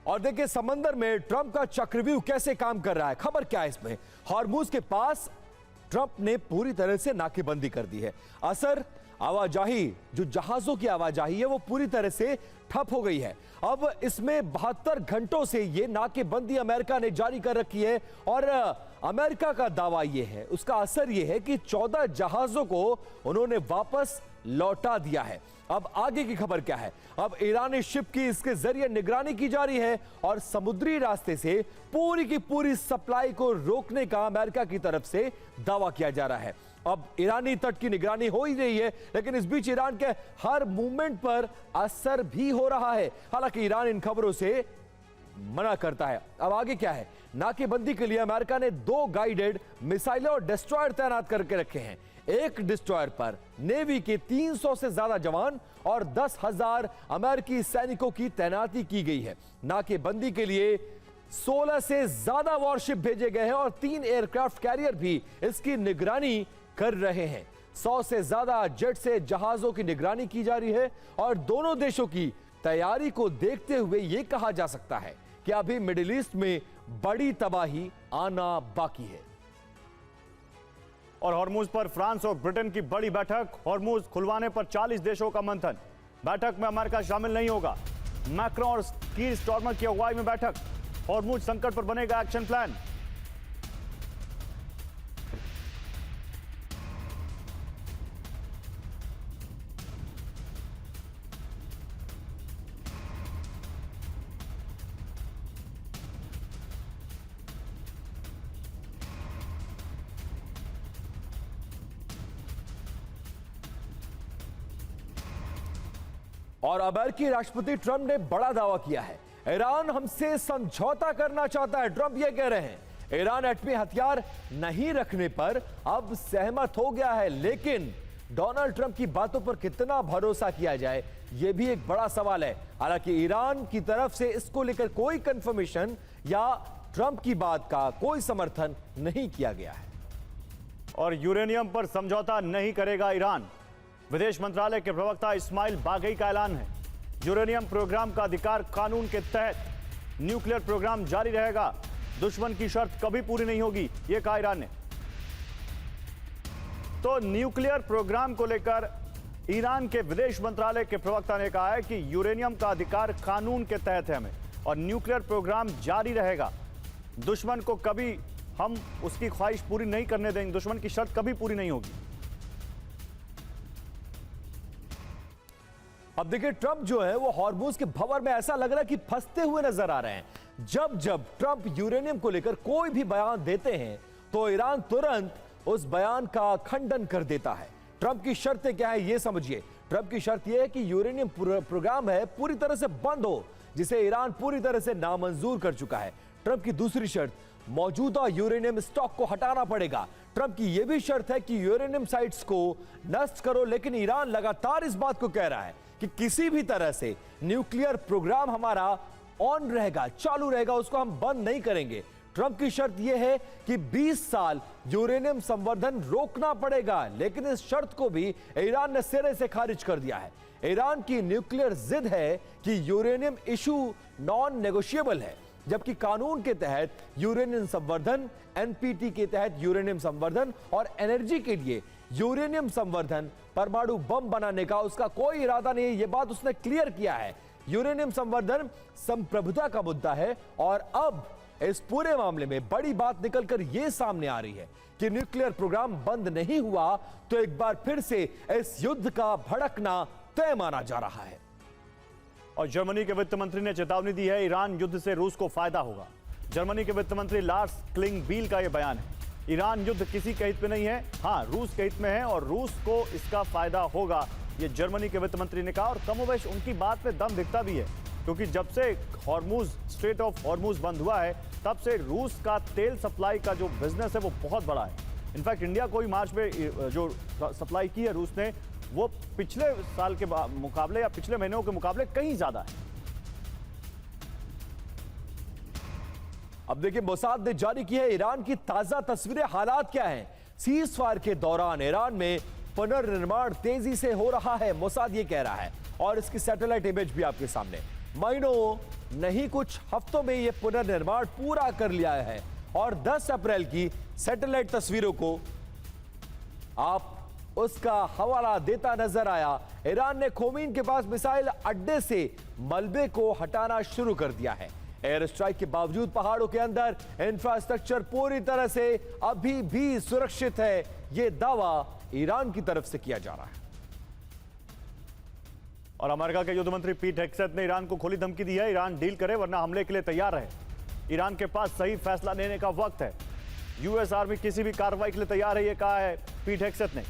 और देखिए समंदर में ट्रंप का चक्रव्यूह कैसे काम कर रहा है। खबर क्या है इसमें, हॉर्मुज के पास ट्रंप ने पूरी तरह से नाकेबंदी कर दी है। असर आवाजाही, जो जहाजों की आवाजाही है वो पूरी तरह से ठप हो गई है। अब इसमें 72 घंटों से ये नाकेबंदी अमेरिका ने जारी कर रखी है और अमेरिका का दावा यह है, उसका असर यह है कि 14 जहाजों को उन्होंने वापस लौटा दिया है। अब आगे की खबर क्या है, अब ईरानी शिप की इसके जरिए निगरानी की जा रही है और समुद्री रास्ते से पूरी की पूरी सप्लाई को रोकने का अमेरिका की तरफ से दावा किया जा रहा है। अब ईरानी तट की निगरानी हो ही रही है, लेकिन इस बीच ईरान के हर मूवमेंट पर असर भी हो रहा है। हालांकि ईरान इन खबरों से मना करता है। अब आगे क्या है, नाकेबंदी के लिए अमेरिका ने 2 गाइडेड मिसाइलें और डिस्ट्रॉयर तैनात करके रखे हैं। एक डिस्ट्रॉयर पर नेवी के 300 से ज्यादा जवान और 10,000 अमेरिकी सैनिकों की तैनाती की गई है। नाकेबंदी के लिए 16 से ज्यादा वॉरशिप भेजे गए हैं और 3 एयरक्राफ्ट कैरियर भी इसकी निगरानी कर रहे हैं। 100 से ज्यादा जेट से जहाजों की निगरानी की जा रही है और दोनों देशों की तैयारी को देखते हुए यह कहा जा सकता है कि अभी मिडिल ईस्ट में बड़ी तबाही आना बाकी है। और हॉर्मुज पर फ्रांस और ब्रिटेन की बड़ी बैठक, हॉर्मुज खुलवाने पर 40 देशों का मंथन। बैठक में अमेरिका शामिल नहीं होगा। मैक्रोन और कीर स्टार्मर की अगुवाई में बैठक, हॉर्मुज संकट पर बनेगा एक्शन प्लान। और अमेरिकी राष्ट्रपति ट्रंप ने बड़ा दावा किया है, ईरान हमसे समझौता करना चाहता है। ट्रंप यह कह रहे हैं ईरान एटमी हथियार नहीं रखने पर अब सहमत हो गया है, लेकिन डोनाल्ड ट्रंप की बातों पर कितना भरोसा किया जाए यह भी एक बड़ा सवाल है। हालांकि ईरान की तरफ से इसको लेकर कोई कंफर्मेशन या ट्रंप की बात का कोई समर्थन नहीं किया गया है। और यूरेनियम पर समझौता नहीं करेगा ईरान, विदेश मंत्रालय के प्रवक्ता इस्माइल बागई का ऐलान है। यूरेनियम प्रोग्राम का अधिकार कानून के तहत न्यूक्लियर प्रोग्राम जारी रहेगा, दुश्मन की शर्त कभी पूरी नहीं होगी, यह कहा ईरान ने। तो न्यूक्लियर प्रोग्राम को लेकर ईरान के विदेश मंत्रालय के प्रवक्ता ने कहा है कि यूरेनियम का अधिकार कानून के तहत है हमें और न्यूक्लियर प्रोग्राम जारी रहेगा, दुश्मन को कभी हम उसकी ख्वाहिश पूरी नहीं करने देंगे, दुश्मन की शर्त कभी पूरी नहीं होगी। अब देखिए ट्रंप जो है वो हॉर्मुज के भंवर में ऐसा लग रहा है कि फंसते हुए नजर आ रहे हैं। जब जब ट्रंप यूरेनियम को लेकर कोई भी बयान देते हैं तो ईरान तुरंत उस बयान का खंडन कर देता है। ट्रंप की शर्तें क्या है ये समझिए। ट्रंप की शर्त यह है कि यूरेनियम प्रोग्राम है पूरी तरह से बंद हो, जिसे ईरान पूरी तरह से नामंजूर कर चुका है। ट्रंप की दूसरी शर्त, मौजूदा यूरेनियम स्टॉक को हटाना पड़ेगा। ट्रंप की यह भी शर्त है कि यूरेनियम साइट्स को नष्ट करो, लेकिन ईरान लगातार इस बात को कह रहा है कि किसी भी तरह से न्यूक्लियर प्रोग्राम हमारा ऑन रहेगा, चालू रहेगा, उसको हम बंद नहीं करेंगे। ट्रंप की शर्त यह है कि 20 साल यूरेनियम संवर्धन रोकना पड़ेगा, लेकिन इस शर्त को भी ईरान ने सिरे से खारिज कर दिया है। ईरान की न्यूक्लियर जिद है कि यूरेनियम इशू नॉन नेगोशिएबल है, जबकि कानून के तहत यूरेनियम संवर्धन, एनपीटी के तहत यूरेनियम संवर्धन और एनर्जी के लिए यूरेनियम संवर्धन, परमाणु बम बनाने का उसका कोई इरादा नहीं है। यह बात उसने क्लियर किया है। यूरेनियम संवर्धन संप्रभुता का मुद्दा है और अब इस पूरे मामले में बड़ी बात निकलकर यह सामने आ रही है कि न्यूक्लियर प्रोग्राम बंद नहीं हुआ तो एक बार फिर से इस युद्ध का भड़कना तय माना जा रहा है। और जर्मनी के वित्त मंत्री ने चेतावनी दी है, ईरान युद्ध से रूस को फायदा होगा। जर्मनी के वित्त मंत्री लार्स क्लिंगबील का यह बयान है। ईरान युद्ध किसी के हित में नहीं है, हां रूस के हित में है और रूस को इसका फायदा होगा, यह जर्मनी के वित्त मंत्री ने कहा। और कमोबेश उनकी बात में दम दिखता भी है, क्योंकि जब से हॉर्मुज, स्ट्रेट ऑफ हॉर्मुज बंद हुआ है तब से रूस का तेल सप्लाई का जो बिजनेस है वो बहुत बड़ा है। इनफैक्ट इंडिया को ही मार्च में जो सप्लाई की है रूस ने, वो पिछले साल के मुकाबले या पिछले महीनों के मुकाबले कहीं ज्यादा है। अब देखिए मोसाद ने जारी की है ईरान की ताजा तस्वीरें। हालात क्या हैं? सीज फायर के दौरान ईरान में पुनर्निर्माण तेजी से हो रहा है, मोसाद ये कह रहा है, और इसकी सैटेलाइट इमेज भी आपके सामने। महीनों नहीं कुछ हफ्तों में यह पुनर्निर्माण पूरा कर लिया है और 10 अप्रैल की सैटेलाइट तस्वीरों को आप उसका हवाला देता नजर आया। ईरान ने खोमीन के पास मिसाइल अड्डे से मलबे को हटाना शुरू कर दिया है। एयर स्ट्राइक के बावजूद पहाड़ों के अंदर इंफ्रास्ट्रक्चर पूरी तरह से अभी भी सुरक्षित है, यह दावा ईरान की तरफ से किया जा रहा है। और अमेरिका के युद्ध मंत्री पीट हेग्सेथ ने ईरान को खुली धमकी दी है, ईरान डील करे वरना हमले के लिए तैयार रहे। ईरान के पास सही फैसला लेने का वक्त है। यूएस आर्मी किसी भी कार्रवाई के लिए तैयार है, यह कहा है पीट हेग्सेथ ने।